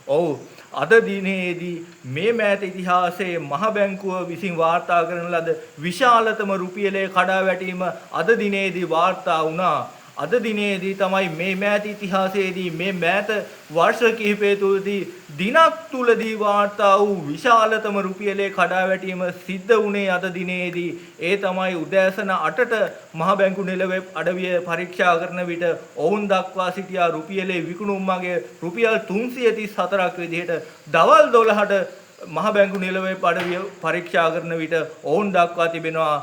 ඔව් අද දිනේදී මේ මෑත ඉතිහාසයේ මහ බැංකුව විසින් වාර්තා කරන ලද විශාලතම රුපියලේ කඩාවැටීම අද දිනේදී වාර්තා වුණා. අද දිනේදී තමයි මේ මෑත ඉතිහාසයේදී මේ මෑත වර්ෂ කිහිපය තුළදී දිනක් තුලදී වාර්තා වූ විශාලතම රුපියලේ කඩාවැටීම සිද්ධ වුණේ අද දිනේදී. ඒ තමයි උදෑසන 8ට මහ බැංකු නිල වෙබ් අඩවිය පරීක්ෂා කරන විට ඔවුන් දක්වා සිටියා රුපියලේ විකුණුම් මගේ රුපියල් 334ක් විදිහට දවල් 12ට මහ බැංකු නිල වෙබ් අඩවිය පරීක්ෂා කරන විට ඔවුන් දක්වා තිබෙනවා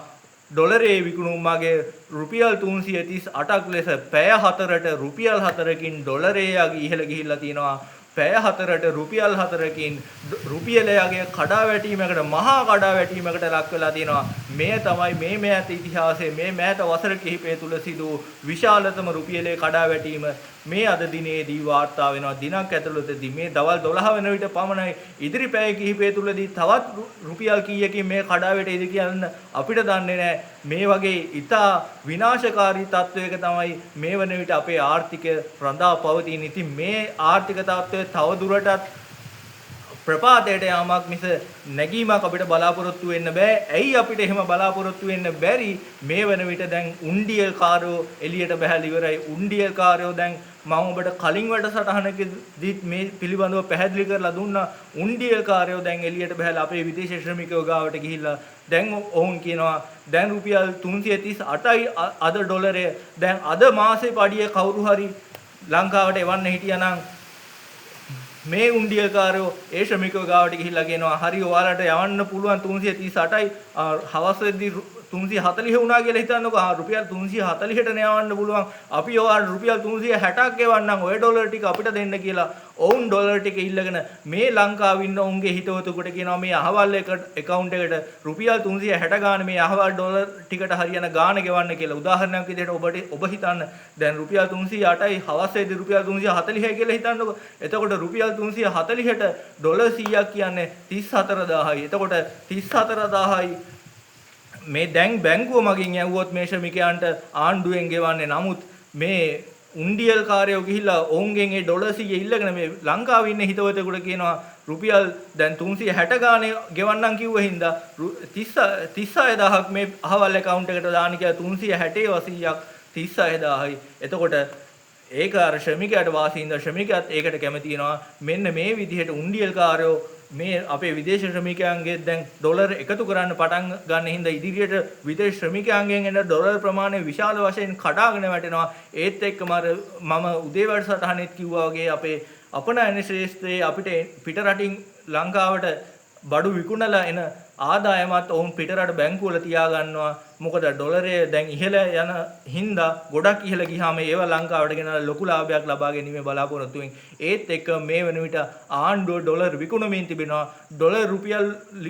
ඩොලරේ විකුණුම් මගේ රුපියල් 338ක් ලෙස පැය 4ට රුපියල් 4කින් ඩොලරේ ඉහළ ගිහිල්ලා තියෙනවා. පැය 4ට රුපියල් 4කින් රුපියලයේ කඩාවැටීමකට මහා කඩාවැටීමකට ලක් වෙලා තියෙනවා. මේ තමයි මේ මෑත ඉතිහාසයේ මේ මෑත වසර කිහිපය තුල සිදු විශාලතම රුපියලේ කඩාවැටීම මේ අද දිනේදී වාර්තා වෙනවා. දිනක් ඇතුළතදී මේ දවල් 12 වෙන විට පමණයි ඉදිරි පැය කිහිපය තුලදී තවත් රුපියල් කීයකින් මේ කඩාවැටෙයිද කියන්න අපිට දන්නේ නැහැ. මේ වගේ ඉතා විනාශකාරී තත්වයක තමයි මේ වන විට අපේ ආර්ථිකය රඳා පවතින. ඉතින් මේ ආර්ථික තත්වය තව දුරටත් ප්‍රපාතයට යාමක් මිස නැගීමක් අපිට බලාපොරොත්තු වෙන්න බෑ. ඇයි අපිට එහෙම බලාපොරොත්තු වෙන්න බැරි? මේ වන විට දැන් උණ්ඩියල්කාරයෝ එළියට බහැලා ඉවරයි. උණ්ඩියල්කාරයෝ දැන් මම ඔබට කලින් වැඩසටහනකදී මේ පිළිබඳව පැහැදිලි කරලා දුන්නා. උණ්ඩියල්කාරයෝ දැන් එළියට බහැලා අපේ විදේශ ශ්‍රමිකයෝ ගාවට ගිහිල්ලා දැන් ඔවුන් කියනවා දැන් රුපියල් 338යි අද ඩොලරය. දැන් අද මාසේ පඩිය කවුරු හරි ලංකාවට එවන්න හිටියානම් මේ උණ්ඩියල්කාරයෝ ඒ ශ්‍රමිකයෝ ගාවට ගිහිල්ලා කියනවා හරි ඔයාලට යවන්න පුළුවන් 338යි හවස් වෙද්දී 340 වුණා කියලා හිතන්නකෝ. රුපියල් 340ට යවන්න පුළුවන්. අපි ඔයාලට රුපියල් 360ක් ගෙවන්නම් ඔය ඩොලර් ටික අපිට දෙන්න කියලා. ඔවුන් ඩොලර් ටික ඉල්ලගෙන මේ ලංකාවේ ඉන්න උන්ගේ හිතවතුකට කියනවා මේ අහවල් account එකට රුපියල් 360 ගාන මේ අහවල් ඩොලර් ටිකට හරියන ගාන ගෙවන්න කියලා. උදාහරණයක් විදිහට ඔබ හිතන්න දැන් රුපියල් 308යි හවස් වෙද්දී රුපියල් 340යි කියලා හිතන්නකෝ. එතකොට රුපියල් 340ට ඩොලර් 100ක් කියන්නේ 34000යි. එතකොට 34000යි මේ දැන් බැංකුව මගින් යවුවොත් මේ ශ්‍රමිකයන්ට ආණ්ඩුවෙන් ගෙවන්නේ. නමුත් මේ උණ්ඩියල්කාරයෝ ගිහිල්ලා ඔවුන්ගෙන් ඒ ඩොලර් 100 ඉල්ලගෙන මේ ලංකාවේ ඉන්න හිතවතෙකුට කියනවා රුපියල් දැන් 360 ගානේ ගෙවන්නම් කිව්ව හින්දා 36000ක් මේ අහවල් account එකට දාන්න කියලා 360 100ක් 36000යි. එතකොට ඒක අර ශ්‍රමිකයාට වාසියින්ද ශ්‍රමිකයාත් ඒකට කැමති වෙනවා. මෙන්න මේ විදිහට උණ්ඩියල්කාරයෝ මේ අපේ විදේශ ශ්‍රමිකයන්ගේ දැන් ඩොලර් එකතු කරන්න පටන් ගන්න හින්දා ඉදිරියට විදේශ ශ්‍රමිකයන්ගෙන් එන ඩොලර් ප්‍රමාණය විශාල වශයෙන් කඩාගෙන වැටෙනවා. ඒත් එක්කම මම උදේ වැඩසටහනෙත් කිව්වා වගේ අපේ අපනයන ශ්‍රේෂ්ඨයේ අපිට පිට රටින් ලංකාවට බඩු විකුණලා එන ආදායමත් ඔවුන් පිටරට බැංකුවල තියා ගන්නවා. මොකද ඩොලරය දැන් ඉහළ යන හින්දා ගොඩක් ඉහළ ගියාම ඒව ලංකාවට ගෙනලා ලොකු ලාභයක් ලබා ගැනීම බලාපොරොත්තු වෙමින් ඒත් එක්ක මේ වෙන විට ආණ්ඩුව ඩොලර් විකුණමින් තිබෙනවා. ඩොලර් රුපියල්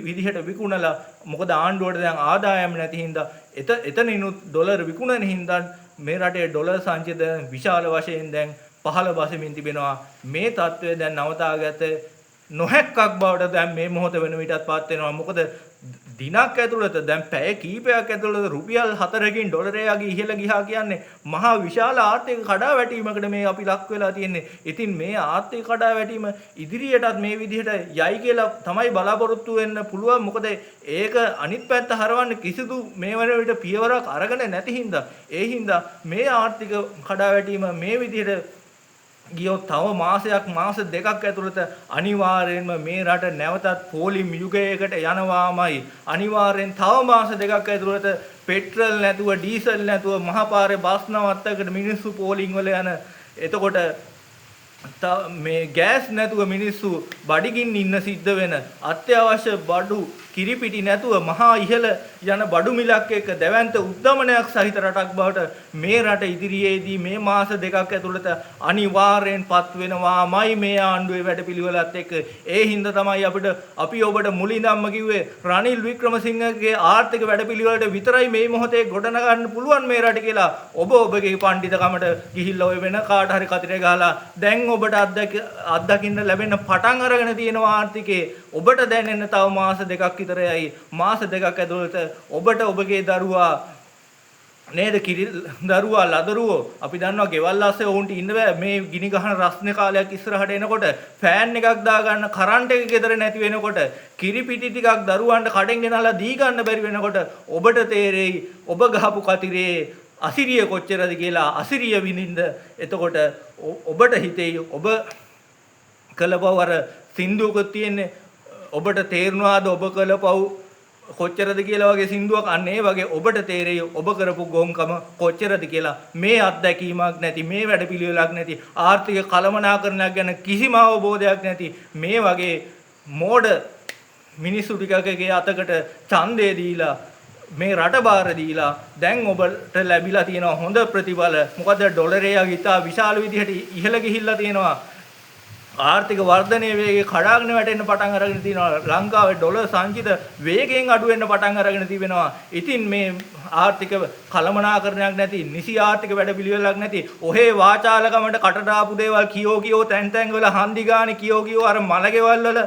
විදිහට විකුණලා මොකද ආණ්ඩුවට දැන් ආදායම් නැති හින්දා එතනිනුත් ඩොලර් විකුණන හින්දා මේ රටේ ඩොලර් සංචිත විශාල වශයෙන් දැන් පහළ බසමින් තිබෙනවා. මේ තත්ත්වය දැන් නවතාගත නොහැක්කක් බවට දැන් මේ මොහොත වෙන විටත් පත් වෙනවා. මොකද දිනක් ඇතුළත දැන් පැය කීපයක් ඇතුළත රුපියල් 4කින් ඩොලරය ඉහළ ගියා කියන්නේ මහා විශාල ආර්ථික කඩාවැටීමකට මේ අපි ලක් වෙලා තියෙන්නේ. ඉතින් මේ ආර්ථික කඩාවැටීම ඉදිරියටත් මේ විදිහට යයි කියලා තමයි බලාපොරොත්තු වෙන්න පුළුවන්. මොකද ඒක අනිත් පැත්ත හරවන්න කිසිදු මේ වන විට පියවරක් අරගෙන නැති හින්දා ඒ හින්දා මේ ආර්ථික කඩාවැටීම මේ විදිහට ගියොත් තව මාස දෙකක් ඇතුළත අනිවාර්යයෙන්ම මේ රට නැවතත් පෝලිම් යුගයකට යනවාමයි. අනිවාර්යෙන් තව මාස දෙකක් ඇතුළත පෙට්‍රල් නැතුව ඩීසල් නැතුව මහපාරේ බස් නවත්තකට මිනිස්සු පෝලිම් වල යන. එතකොට මේ ගෑස් නැතුව මිනිස්සු බඩගින්න ඉන්න සිද්ධ වෙන අත්‍යවශ්‍ය බඩු කිරිපිටි නැතුව මහා ඉහළ යන බඩු මිලක් එක්ක දැවැන්ත උද්දමනයක් සහිත රටක් බවට මේ රට ඉදිරියේදී මේ මාස දෙකක් ඇතුළත අනිවාර්යෙන් පත් වෙනවාමයි මේ ආණ්ඩුවේ වැඩපිළිවෙලත් එක්ක. ඒ හින්දා තමයි අපි ඔබට මුලින්දම්ම කිව්වේ රනිල් වික්‍රමසිංහගේ ආර්ථික වැඩපිළිවෙලට විතරයි මේ මොහොතේ ගොඩනගන්න පුළුවන් මේ රට කියලා. ඔබගේ පඬිතකමට ගිහිල්ලා ඔය වෙන කාට හරි කතරේ ගහලා දැන් ඔබට අත්දකින්න ලැබෙන පටන් අරගෙන තියෙනවා ආර්ථිකේ. ඔබට දැනෙන්න තව මාස දෙකක් විතරයි. මාස දෙකක් ඇතුළත ඔබට ඔබගේ දරුවා නේද කිරි දරුවා ලදරුවෝ අපි දන්නවා ගෙවල් ආස්සේ වුන්ට ඉන්න බෑ මේ ගිනි ගහන රස්නේ කාලයක් ඉස්සරහට එනකොට ෆෑන් එකක් දාගන්න කරන්ට් එක ගෙදර නැති වෙනකොට කිරි පිටි ටිකක් දරුවන්ට කඩෙන් ගෙනල්ලා දී ගන්න බැරි වෙනකොට ඔබට තේරෙයි ඔබ ගහපු කතිරේ අසිරිය කොච්චරද කියලා අසිරිය විඳින්න එතකොට ඔබට හිතෙයි ඔබ කළපව අර සින්දුවක තියෙන්නේ ඔබට තේරුණාද ඔබ කළපව කොච්චරද කියලා වගේ සින්දුවක් අන්න ඒ වගේ ඔබට තේරෙයි ඔබ කරපු ගොංකම කොච්චරද කියලා මේ අත්දැකීමක් නැති මේ වැඩපිළිවෙලක් නැති ආර්ථික කළමනාකරණයක් ගැන කිසිම අවබෝධයක් නැති මේ වගේ මෝඩ මිනිස්සු ටිකකගේ අතකට ඡන්දය දීලා මේ රට බාර දීලා දැන් ඔබට ලැබිලා තියෙන හොඳ ප්‍රතිඵල මොකද ඩොලරය ගිතා විශාල විදිහට ඉහළ ගිහිල්ලා තියෙනවා ආර්ථික වර්ධනයේ වේගය කඩාගෙන වැටෙන්න පටන් අරගෙන තියෙනවා ලංකාවේ ඩොලර් සංචිත වේගයෙන් අඩු වෙන්න පටන් අරගෙන තිබෙනවා ඉතින් මේ ආර්ථික කළමනාකරණයක් නැති නිසි ආර්ථික වැඩපිළිවෙලක් නැති ඔහේ වාචාලකමට කටට ආපු දේවල් කියෝ තැන් තැන් වල හන්දි ගානේ කියෝ අර මලගෙවල් වල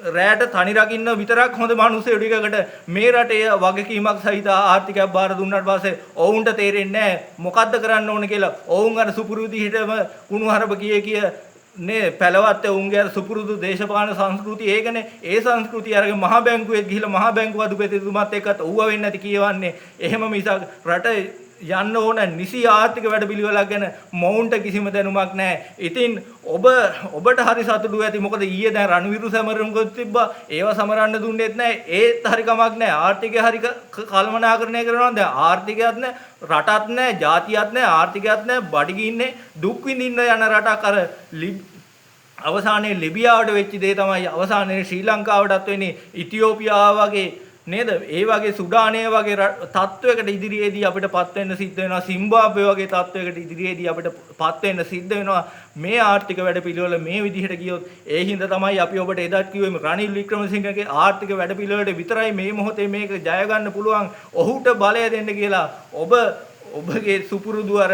රැට තනි රකින්න විතරක් හොඳ මිනිස්සු ටිකකට මේ රටේ වගකීමක් සහිත ආර්ථිකයක් බාර දුන්නාට පස්සේ ඔවුන්ට තේරෙන්නේ නැහැ මොකද්ද කරන්න ඕන කියලා. ඔවුන් අර සුපුරුදු හිටම කුණුහරුප කිය නේ පැලවත්තේ උන්ගේ අර සුපුරුදු දේශපාලන සංස්කෘතිය ඒකනේ. ඒ සංස්කෘතිය අරගෙන මහ බැංකුවේ ගිහිල්ලා මහ බැංකුව අධිපතිතුමත් එක්කත් ඌව වෙන්නේ නැති කියවන්නේ. එහෙම මිසක් රට යන්න ඕන නිසි ආර්ථික වැඩපිළිවෙලක් ගැන මොවුන්ට කිසිම දැනුමක් නැහැ. ඉතින් ඔබට හරි සතුටු ඇති. මොකද ඊයේ දැන් රණවිරු සමරනකොත් තිබ්බා. ඒව සමරන්න දුන්නෙත් නැහැ. ඒත් හරි කමක් නැහැ. ආර්ථිකය හරි කළමනාකරණය කරනවා. දැන් ආර්ථිකයක් නැහැ, රටක් නැහැ, ජාතියක් නැහැ, ආර්ථිකයක් නැහැ, බඩගින්නේ දුක් විඳින්න යන රටක් අර අවසානයේ ලිබියාවට වෙච්ච දේ තමයි අවසානයේ ශ්‍රී ලංකාවටත් වෙන්නේ. ඉතියෝපියාව වගේ නේද? ඒ වගේ සුඩානය වගේ තත්වයකට ඉදිරියේදී අපිට පත් වෙන්න සිද්ධ වෙනවා. සිම්බාබ්වේ වගේ තත්වයකට ඉදිරියේදී අපිට පත් වෙන්න සිද්ධ වෙනවා. මේ ආර්ථික වැඩපිළිවෙල මේ විදිහට ගියොත් ඒ හින්දා තමයි අපි ඔබට එදත් කිව්වේ රනිල් වික්‍රමසිංහගේ ආර්ථික වැඩපිළිවෙලට විතරයි මේ මොහොතේ මේක ජය ගන්න පුළුවන්. ඔහුට බලය දෙන්න කියලා ඔබගේ සුපුරුදු අර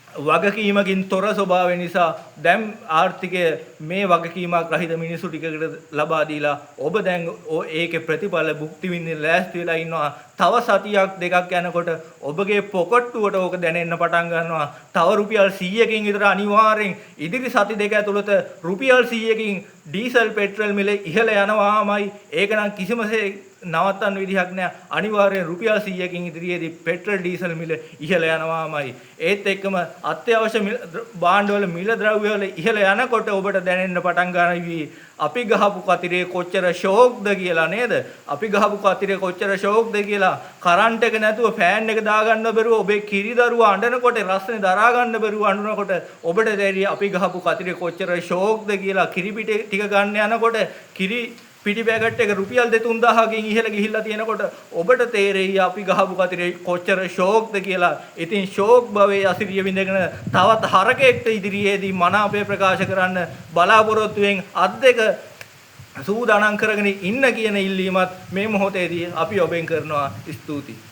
වගකීමකින් තොර ස්වභාවය නිසා දැන් ආර්ථිකය මේ වගකීමක් රහිත මිනිසු ටිකකට ලබා දීලා ඔබ දැන් ඒකේ ප්‍රතිඵල භුක්ති විඳින්න ලෑස්ති වෙලා ඉන්නවා. තව සතියක් දෙකක් යනකොට ඔබගේ පොකට්ටුවට ඕක දැනෙන්න පටන් ගන්නවා. තව රුපියල් 100කින් විතර අනිවාර්යෙන් ඉදිරි සති දෙක ඇතුළත රුපියල් 100කින් ඩීසල් පෙට්‍රල් මිල ඉහළ යනවාමයි. ඒක නම් කිසිමසේ නවත්තන්න විදිහක් නැහැ. අනිවාර්යෙන් රුපියල් 100කින් ඉදිරියේදී පෙට්‍රල් ඩීසල් මිල ඉහළ යනවාමයි. ඒත් එක්කම අත්‍යවශ්‍ය භාණ්ඩවල මිල ද්‍රව්‍ය වල ඉහළ යනකොට ඔබට දැනෙන්න පටන් ගන්නවා අපි ගහපු කතිරේ කොච්චර ෂෝක්ද කියලා නේද? අපි ගහපු කතිරේ කොච්චර ෂෝක්ද කියලා. කරන්ට් එක නැතුව ෆෑන් එක දාගන්න බැරුව ඔබේ කිරි දරුවා අඬනකොට රස්නේ දරා ගන්න බැරුව අඬනකොට ඔබට තේරිය අපි ගහපු කතිරේ කොච්චර ෂෝක්ද කියලා. කිරි පිටි ටික ගන්න යනකොට කිරි පිටි පැකට් එක රුපියල් 2-3000කින් ඉහළ ගිහිල්ලා තියෙනකොට ඔබට තේරෙයි අපි ගහපු කතිරේ කොච්චර ෂෝක්ද කියලා. ඉතින් ෂෝක් භවයේ අසිරිය විඳගෙන තවත් හරකෙක්ට ඉදිරියේදී මන අපේ ප්‍රකාශ කරන්න බලාපොරොත්තුෙන් අත් දෙක සූදානම් කරගෙන ඉන්න කියන ඉල්ලීමත් මේ මොහොතේදී අපි ඔබෙන් කරනවා. ස්තුතියි.